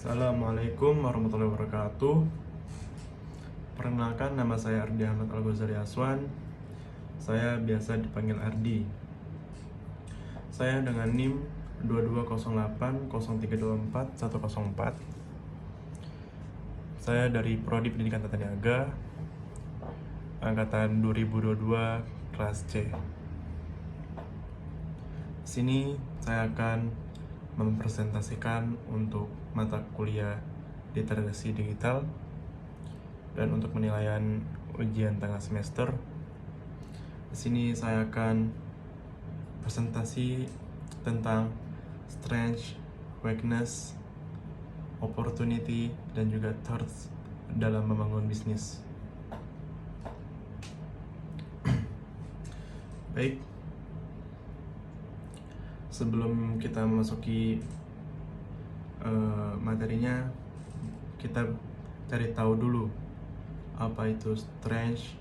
Assalamualaikum warahmatullahi wabarakatuh. Perkenalkan, nama saya Ardi Ahmad Al-Ghazali Aswan. Saya biasa dipanggil Ardi. Saya dengan NIM 22080324 Saya dari Prodi Pendidikan Tata Niaga, angkatan 2022 kelas C. Di sini saya akan mempresentasikan untuk mata kuliah literasi digital dan untuk penilaian ujian tengah semester. Di sini saya akan presentasi tentang strength, weakness, opportunity, dan juga threats dalam membangun bisnis. Baik, sebelum kita memasuki materinya, kita cari tahu dulu apa itu strength,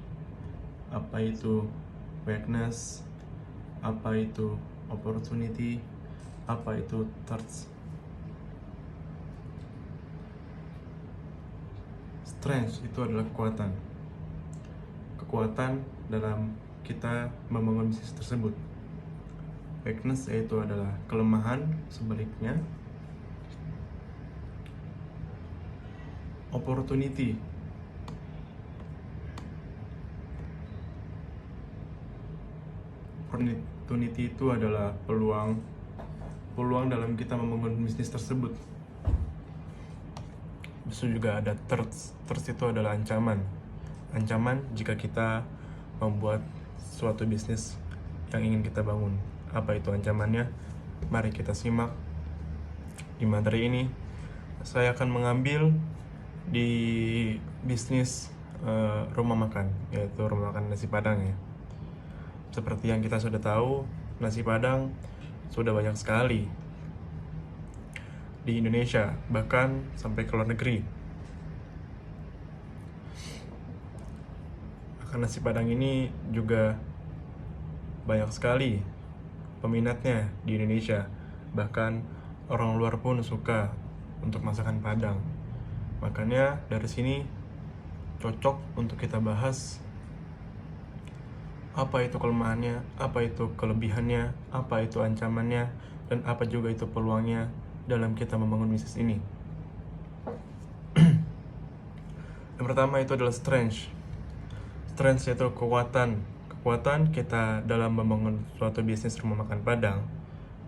apa itu weakness, apa itu opportunity, apa itu threats. Strength itu adalah kekuatan dalam kita membangun bisnis tersebut. Weakness yaitu adalah kelemahan, sebaliknya. Opportunity itu adalah peluang dalam kita membangun bisnis tersebut. Bisa juga ada threats itu adalah ancaman jika kita membuat suatu bisnis yang ingin kita bangun. Apa itu ancamannya? Mari kita simak di materi ini. Saya akan mengambil di bisnis rumah makan, yaitu rumah makan nasi Padang ya. Seperti yang kita sudah tahu, nasi Padang sudah banyak sekali di Indonesia, bahkan sampai ke luar negeri. Makan nasi Padang ini juga banyak sekali peminatnya di Indonesia, bahkan orang luar pun suka untuk masakan Padang. Makanya dari sini cocok untuk kita bahas apa itu kelemahannya, apa itu kelebihannya, apa itu ancamannya, dan apa juga itu peluangnya dalam kita membangun bisnis ini. Yang pertama itu adalah strength. Strength yaitu kekuatan kita dalam membangun suatu bisnis rumah makan Padang.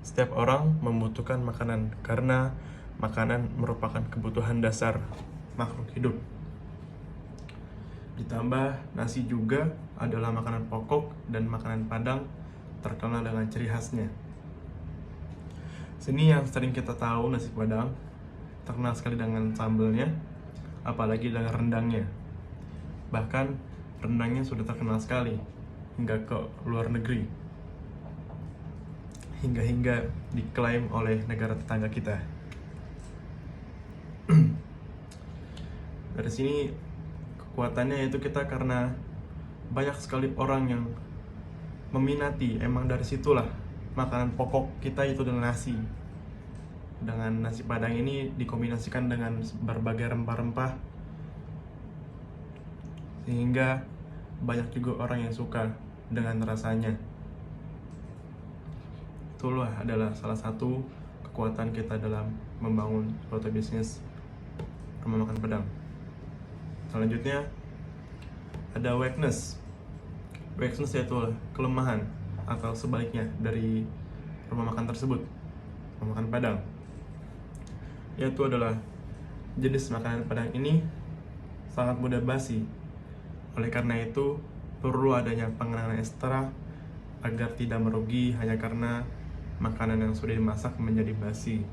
Setiap orang membutuhkan makanan karena makanan merupakan kebutuhan dasar makhluk hidup. Ditambah nasi juga adalah makanan pokok dan makanan Padang terkenal dengan ciri khasnya. Sini yang sering kita tahu, nasi Padang terkenal sekali dengan sambalnya, apalagi dengan rendangnya. Bahkan rendangnya sudah terkenal sekali hingga ke luar negeri, hingga diklaim oleh negara tetangga kita. Dari sini kekuatannya yaitu kita karena banyak sekali orang yang meminati. Emang dari situlah makanan pokok kita itu adalah nasi. Dengan nasi Padang ini dikombinasikan dengan berbagai rempah-rempah, sehingga banyak juga orang yang suka dengan rasanya. Itulah adalah salah satu kekuatan kita dalam membangun suatu bisnis rumah makan Padang. Selanjutnya ada weakness. Weakness yaitu kelemahan atau sebaliknya dari rumah makan tersebut, rumah makan Padang. Yaitu adalah jenis makanan Padang ini sangat mudah basi. Oleh karena itu perlu adanya pengenalan ekstra agar tidak merugi hanya karena makanan yang sudah dimasak menjadi basi.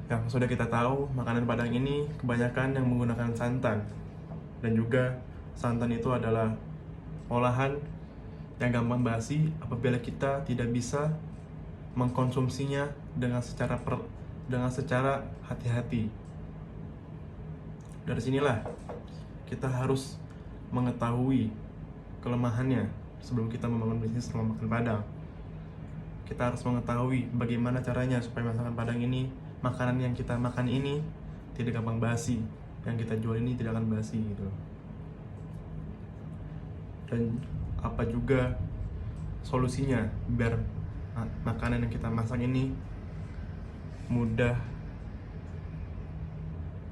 Yang sudah kita tahu, makanan Padang ini kebanyakan yang menggunakan santan, dan juga santan itu adalah olahan yang gampang basi apabila kita tidak bisa mengkonsumsinya dengan secara hati-hati. Dari sinilah kita harus mengetahui kelemahannya sebelum kita membangun bisnis rumah makan Padang. Kita harus mengetahui bagaimana caranya supaya masakan Padang ini makanan yang kita makan ini tidak gampang basi, yang kita jual ini tidak akan basi gitu. Dan apa juga solusinya biar makanan yang kita masak ini mudah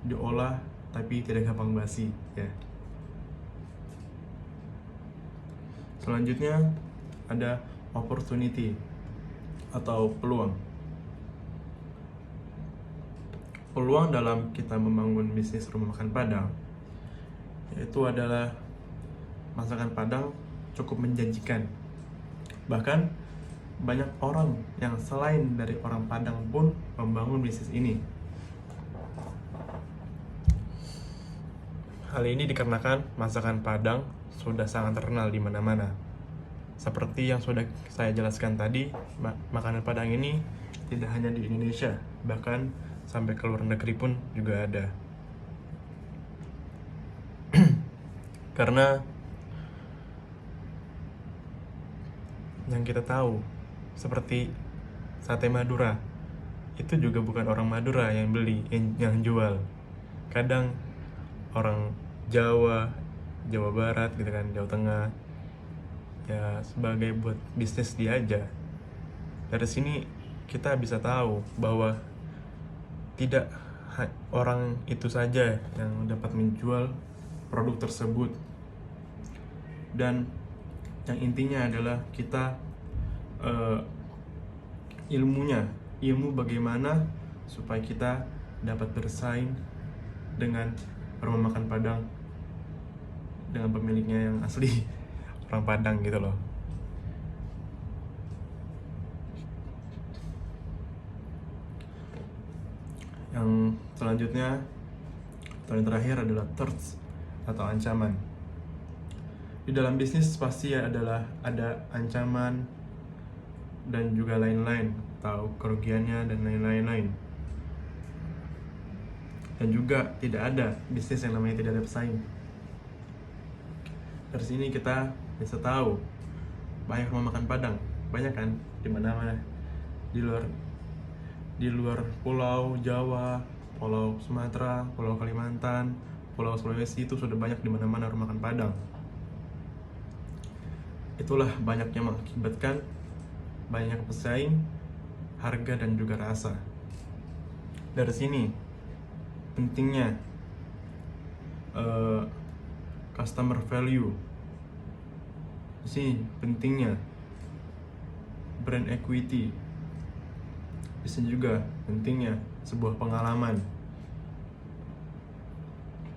diolah tapi tidak gampang basi ya. Selanjutnya ada opportunity atau peluang. Peluang dalam kita membangun bisnis rumah makan Padang yaitu adalah masakan Padang cukup menjanjikan. Bahkan banyak orang yang selain dari orang Padang pun membangun bisnis ini. Hal ini dikarenakan masakan Padang sudah sangat terkenal di mana-mana. Seperti yang sudah saya jelaskan tadi, makanan Padang ini tidak hanya di Indonesia, bahkan sampai ke luar negeri pun juga ada. Karena yang kita tahu, seperti sate Madura, itu juga bukan orang Madura yang beli, yang jual. Kadang orang Jawa Barat gitu kan, Jawa Tengah, ya sebagai buat bisnis dia aja. Dari sini kita bisa tahu bahwa tidak orang itu saja yang dapat menjual produk tersebut, dan yang intinya adalah kita ilmu bagaimana supaya kita dapat bersaing dengan rumah makan Padang, dengan pemiliknya yang asli orang Padang gitu loh. Yang selanjutnya atau yang terakhir adalah threats atau ancaman. Di dalam bisnis pasti ada ancaman dan juga lain-lain, atau kerugiannya dan lain-lain. Dan juga tidak ada bisnis yang namanya tidak ada pesaing. Dari sini kita bisa tahu banyak rumah makan Padang, banyak kan di mana-mana di luar Pulau Jawa, Pulau Sumatera, Pulau Kalimantan, Pulau Sulawesi, itu sudah banyak di mana-mana rumah makan Padang. Itulah banyaknya mengakibatkan banyak pesaing, harga dan juga rasa. Dari sini pentingnya customer value. Di sini pentingnya brand equity. Di sini juga pentingnya sebuah pengalaman.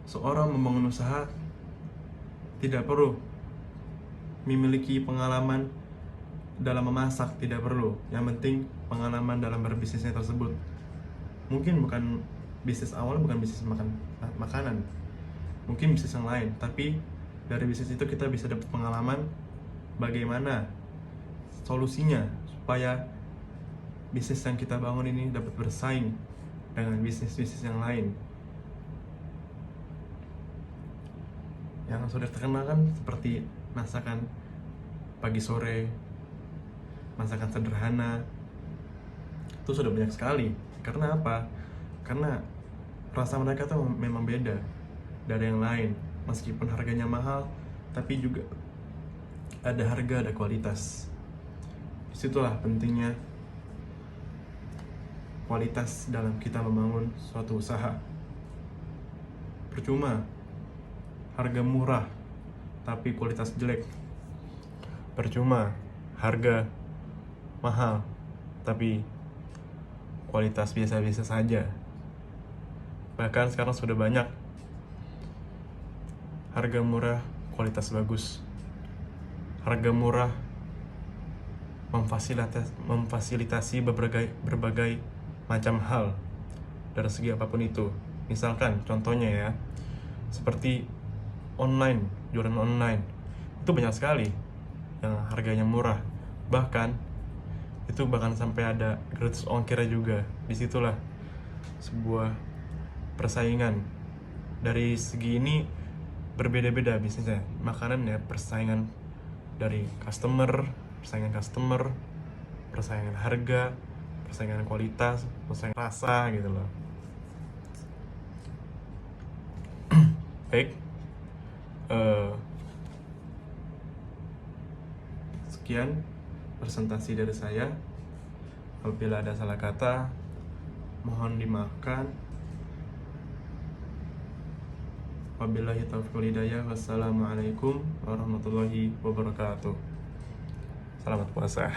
Seorang membangun usaha tidak perlu memiliki pengalaman dalam memasak, tidak perlu. Yang penting pengalaman dalam berbisnisnya tersebut. Mungkin bukan bisnis awal, bukan bisnis makanan, mungkin bisnis yang lain, tapi dari bisnis itu kita bisa dapat pengalaman bagaimana solusinya supaya bisnis yang kita bangun ini dapat bersaing dengan bisnis-bisnis yang lain. Yang sudah terkenal kan seperti masakan pagi sore, masakan sederhana, itu sudah banyak sekali. Karena apa? Karena rasa mereka tuh memang beda dari yang lain. Meskipun harganya mahal, tapi juga ada harga, ada kualitas. Disitulah pentingnya kualitas dalam kita membangun suatu usaha. Percuma harga murah tapi kualitas jelek. Percuma harga mahal tapi kualitas biasa-biasa saja. Bahkan sekarang sudah banyak harga murah kualitas bagus. Harga murah memfasilitasi berbagai macam hal dari segi apapun itu. Misalkan contohnya ya, seperti online, jualan online, itu banyak sekali yang harganya murah. Bahkan itu sampai ada gratis ongkirnya juga. Disitulah sebuah persaingan. Dari segi ini berbeda-beda bisnisnya. Makanan ya, persaingan dari persaingan customer, persaingan harga, persaingan kualitas, persaingan rasa gitu loh. Baik, sekian presentasi dari saya. Apabila ada salah kata, mohon dimaafkan. Wabillahi taufiq wal hidayah. Wassalamualaikum warahmatullahi wabarakatuh. Selamat puasa.